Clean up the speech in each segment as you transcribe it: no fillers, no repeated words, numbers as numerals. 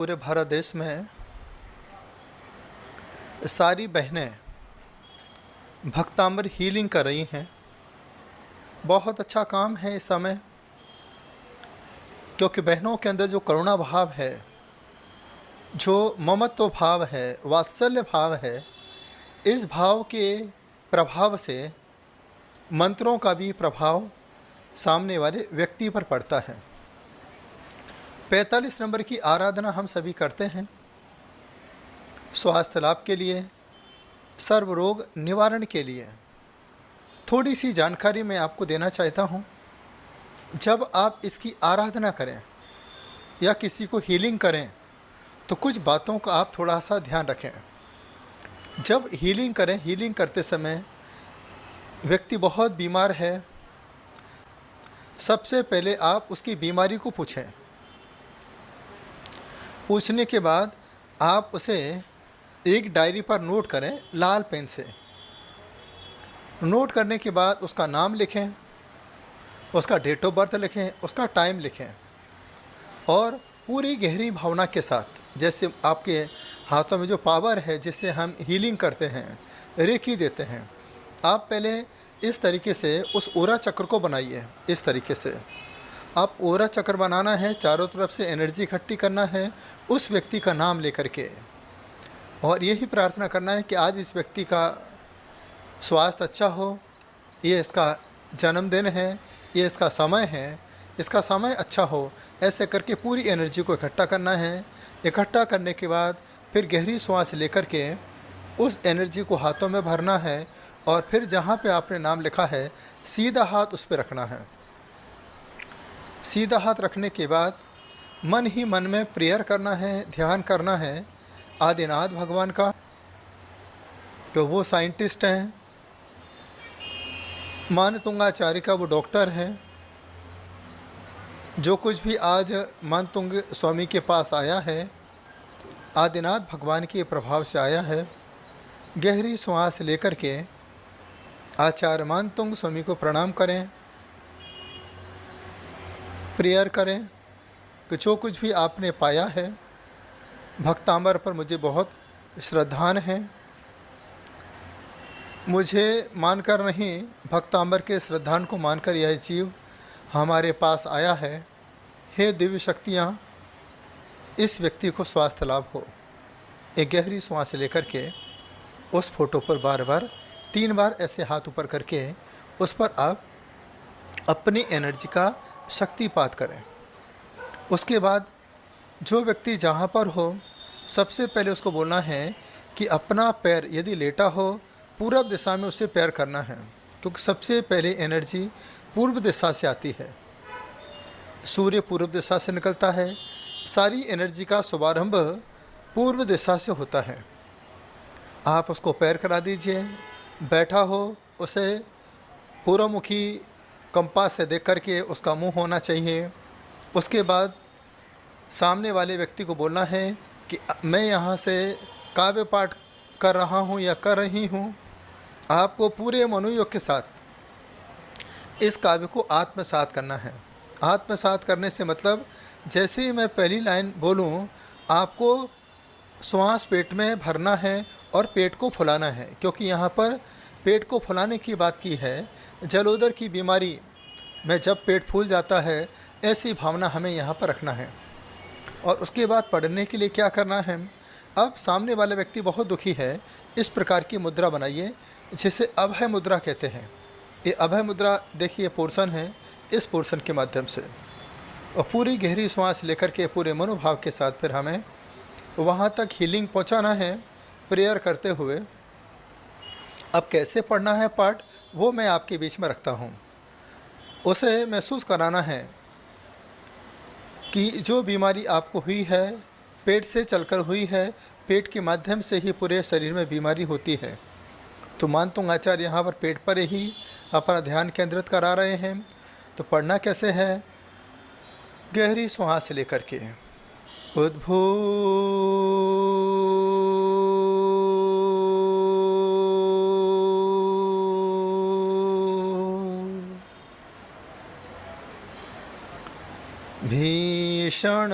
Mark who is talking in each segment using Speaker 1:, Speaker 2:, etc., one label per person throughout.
Speaker 1: पूरे भारत देश में सारी बहनें भक्तामृत हीलिंग कर रही हैं। बहुत अच्छा काम है इस समय, क्योंकि बहनों के अंदर जो करुणा भाव है, जो ममत्व भाव है, वात्सल्य भाव है, इस भाव के प्रभाव से मंत्रों का भी प्रभाव सामने वाले व्यक्ति पर पड़ता है। 45 नंबर की आराधना हम सभी करते हैं स्वास्थ्य लाभ के लिए, सर्व रोग निवारण के लिए। थोड़ी सी जानकारी मैं आपको देना चाहता हूँ। जब आप इसकी आराधना करें या किसी को हीलिंग करें तो कुछ बातों का आप थोड़ा सा ध्यान रखें। जब हीलिंग करें, हीलिंग करते समय व्यक्ति बहुत बीमार है, सबसे पहले आप उसकी बीमारी को पूछें। पूछने के बाद आप उसे एक डायरी पर नोट करें, लाल पेन से। नोट करने के बाद उसका नाम लिखें, उसका डेट ऑफ बर्थ लिखें, उसका टाइम लिखें और पूरी गहरी भावना के साथ, जैसे आपके हाथों में जो पावर है जिससे हम हीलिंग करते हैं, रेकी देते हैं, आप पहले इस तरीके से उस ओरा चक्र को बनाइए। इस तरीके से आप ओरा चक्र बनाना है, चारों तरफ से एनर्जी इकट्ठी करना है उस व्यक्ति का नाम लेकर के, और यही प्रार्थना करना है कि आज इस व्यक्ति का स्वास्थ्य अच्छा हो, ये इसका जन्मदिन है, ये इसका समय है, इसका समय अच्छा हो। ऐसे करके पूरी एनर्जी को इकट्ठा करना है। इकट्ठा करने के बाद फिर गहरी सांस लेकर के उस एनर्जी को हाथों में भरना है और फिर जहाँ पे आपने नाम लिखा है सीधा हाथ उस पर रखना है। सीधा हाथ रखने के बाद मन ही मन में प्रेयर करना है, ध्यान करना है आदिनाथ भगवान का। तो वो साइंटिस्ट हैं, मानतुंगाचार्य का वो डॉक्टर हैं। जो कुछ भी आज मानतुंग स्वामी के पास आया है, आदिनाथ भगवान के प्रभाव से आया है। गहरी सांस लेकर के आचार्य मानतुंग स्वामी को प्रणाम करें, प्रेयर करें कि जो कुछ भी आपने पाया है भक्तांबर पर मुझे बहुत श्रद्धान है। मुझे मानकर नहीं, भक्तांबर के श्रद्धान को मानकर यह जीव हमारे पास आया है। हे दिव्य शक्तियाँ, इस व्यक्ति को स्वास्थ्य लाभ हो। एक गहरी सांस लेकर के उस फोटो पर बार बार 3 बार ऐसे हाथ ऊपर करके उस पर आप अपनी एनर्जी का शक्तिपात करें। उसके बाद जो व्यक्ति जहाँ पर हो, सबसे पहले उसको बोलना है कि अपना पैर यदि लेटा हो, पूर्व दिशा में उसे पैर करना है, क्योंकि सबसे पहले एनर्जी पूर्व दिशा से आती है। सूर्य पूर्व दिशा से निकलता है, सारी एनर्जी का शुभारंभ पूर्व दिशा से होता है। आप उसको पैर करा दीजिए। बैठा हो, उसे पूर्वमुखी कंपास से देख करके उसका मुंह होना चाहिए। उसके बाद सामने वाले व्यक्ति को बोलना है कि मैं यहाँ से काव्य पाठ कर रहा हूँ या कर रही हूँ। आपको पूरे मनोयोग के साथ इस काव्य को आत्मसात करना है। आत्मसात करने से मतलब जैसे ही मैं पहली लाइन बोलूँ, आपको श्वास पेट में भरना है और पेट को फुलाना है, क्योंकि यहाँ पर पेट को फुलाने की बात की है। जलोदर की बीमारी में जब पेट फूल जाता है, ऐसी भावना हमें यहाँ पर रखना है। और उसके बाद पढ़ने के लिए क्या करना है, अब सामने वाला व्यक्ति बहुत दुखी है, इस प्रकार की मुद्रा बनाइए जिसे अभय मुद्रा कहते हैं। ये अभय मुद्रा देखिए पोर्शन है, इस पोर्शन के माध्यम से और पूरी गहरी सांस लेकर के पूरे मनोभाव के साथ फिर हमें वहाँ तक हीलिंग पहुँचाना है प्रेयर करते हुए। अब कैसे पढ़ना है पाठ, वो मैं आपके बीच में रखता हूँ। उसे महसूस कराना है कि जो बीमारी आपको हुई है पेट से चलकर हुई है, पेट के माध्यम से ही पूरे शरीर में बीमारी होती है। तो मानतुंग आचार्य यहाँ पर पेट पर ही अपना ध्यान केंद्रित करा रहे हैं। तो पढ़ना कैसे है, गहरी सांस लेकर के उद्भू भीषण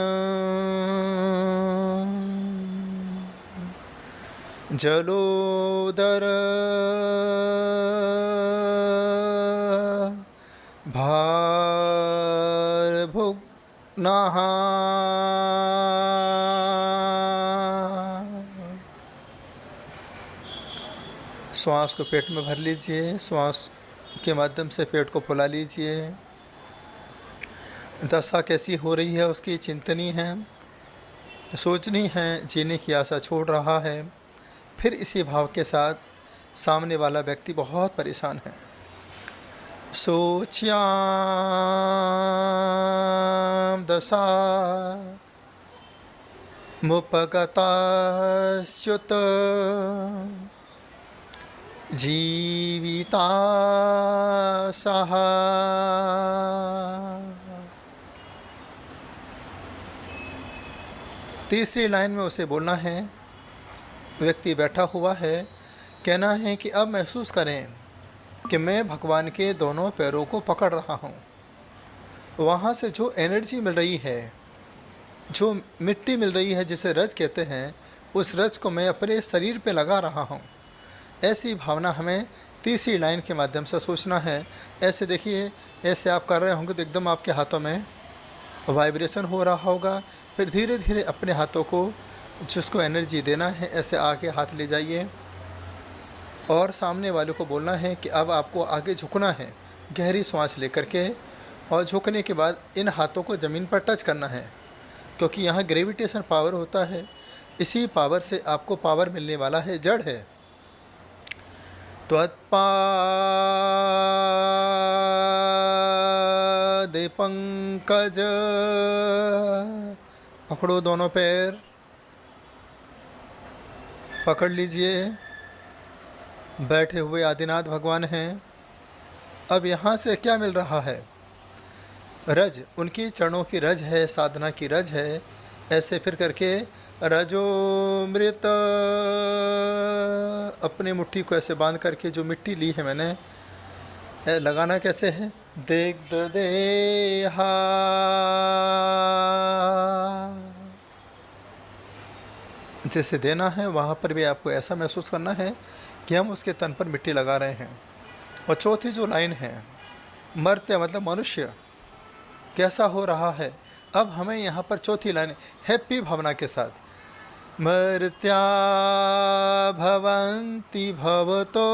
Speaker 1: जलोदर भार भुग्नाः श्वास को पेट में भर लीजिए, श्वास के माध्यम से पेट को फुला लीजिए। दशा कैसी हो रही है उसकी चिंतनी है, सोचनी है, जीने की आशा छोड़ रहा है। फिर इसी भाव के साथ सामने वाला व्यक्ति बहुत परेशान है। सोच्याम दशा मुपगताच्युत जीविता सहा। तीसरी लाइन में उसे बोलना है, व्यक्ति बैठा हुआ है, कहना है कि अब महसूस करें कि मैं भगवान के दोनों पैरों को पकड़ रहा हूँ। वहाँ से जो एनर्जी मिल रही है, जो मिट्टी मिल रही है जिसे रज कहते हैं, उस रज को मैं अपने शरीर पे लगा रहा हूँ। ऐसी भावना हमें तीसरी लाइन के माध्यम से सोचना है। ऐसे देखिए, ऐसे आप कर रहे होंगे तो एकदम आपके हाथों में वाइब्रेशन हो रहा होगा। फिर धीरे धीरे अपने हाथों को जिसको एनर्जी देना है ऐसे आगे हाथ ले जाइए और सामने वाले को बोलना है कि अब आपको आगे झुकना है, गहरी सांस लेकर के। और झुकने के बाद इन हाथों को ज़मीन पर टच करना है, क्योंकि यहाँ ग्रेविटेशन पावर होता है। इसी पावर से आपको पावर मिलने वाला है, जड़ है। त्वत्पाद पंकज, पकड़ो दोनों पैर, पकड़ लीजिए। बैठे हुए आदिनाथ भगवान हैं। अब यहाँ से क्या मिल रहा है? रज, उनकी चरणों की रज है, साधना की रज है। ऐसे फिर करके रजोमृत, अपने मुट्ठी को ऐसे बांध करके जो मिट्टी ली है मैंने, लगाना कैसे है? देख देहा, जैसे देना है वहाँ पर भी आपको ऐसा महसूस करना है कि हम उसके तन पर मिट्टी लगा रहे हैं। और चौथी जो लाइन है, मर्त्य मतलब मनुष्य कैसा हो रहा है। अब हमें यहाँ पर चौथी लाइन हैप्पी भावना के साथ, मर्त्या भवन्ति भवतो,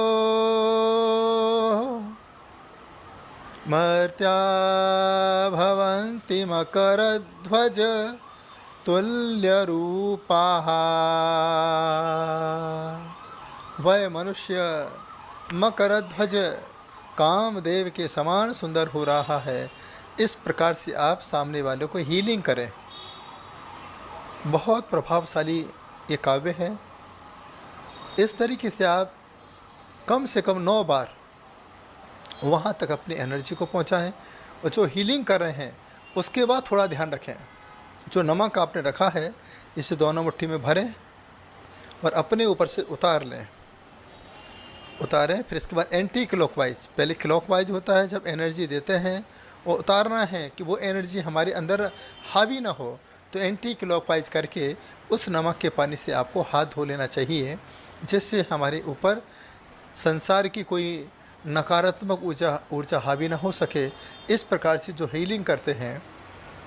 Speaker 1: मर्त्या भवन्ति मकरध्वज तुल्यरूपाः। वह मनुष्य मकरध्वज कामदेव के समान सुंदर हो रहा है। इस प्रकार से आप सामने वालों को हीलिंग करें। बहुत प्रभावशाली ये काव्य है। इस तरीके से आप कम से कम 9 बार वहाँ तक अपनी एनर्जी को पहुँचाएं। और जो हीलिंग कर रहे हैं उसके बाद थोड़ा ध्यान रखें, जो नमक आपने रखा है इसे दोनों मुट्ठी में भरें और अपने ऊपर से उतार लें। उतारें, फिर इसके बाद एंटी क्लॉकवाइज, पहले क्लॉकवाइज होता है जब एनर्जी देते हैं, और उतारना है कि वो एनर्जी हमारे अंदर हावी ना हो। तो एंटी क्लॉकवाइज करके उस नमक के पानी से आपको हाथ धो लेना चाहिए, जिससे हमारे ऊपर संसार की कोई नकारात्मक ऊर्जा हावी ना हो सके। इस प्रकार से जो हीलिंग करते हैं,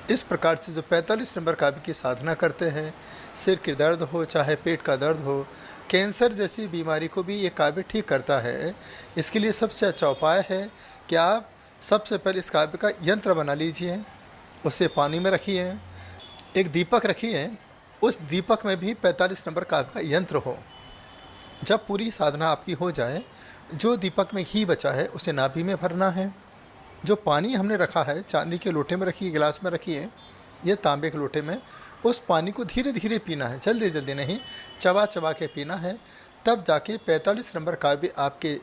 Speaker 1: इस प्रकार से जो 45 नंबर काव्य की साधना करते हैं, सिर के दर्द हो चाहे पेट का दर्द हो, कैंसर जैसी बीमारी को भी ये काव्य ठीक करता है। इसके लिए सबसे अच्छा उपाय है कि आप सबसे पहले इस काव्य का यंत्र बना लीजिए, उसे पानी में रखिए, एक दीपक रखिए, उस दीपक में भी 45 नंबर काव्य का यंत्र हो। जब पूरी साधना आपकी हो जाए, जो दीपक में घी बचा है उसे नाभि में भरना है। जो पानी हमने रखा है चांदी के लोटे में रखिए, गिलास में रखिए, ये तांबे के लोटे में, उस पानी को धीरे धीरे पीना है, जल्दी जल्दी नहीं, चबा चबा के पीना है। तब जाके 45 नंबर काव्य आपके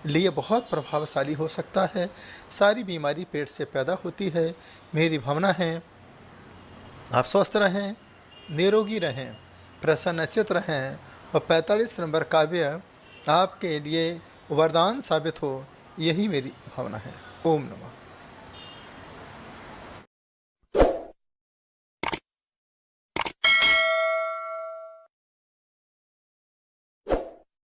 Speaker 1: लिए बहुत प्रभावशाली हो सकता है। सारी बीमारी पेट से पैदा होती है। मेरी भावना है आप स्वस्थ रहें, निरोगी रहें, प्रसन्नचित रहें और 45 नंबर काव्य आपके लिए वरदान साबित हो, यही मेरी भावना है। ओम नमः।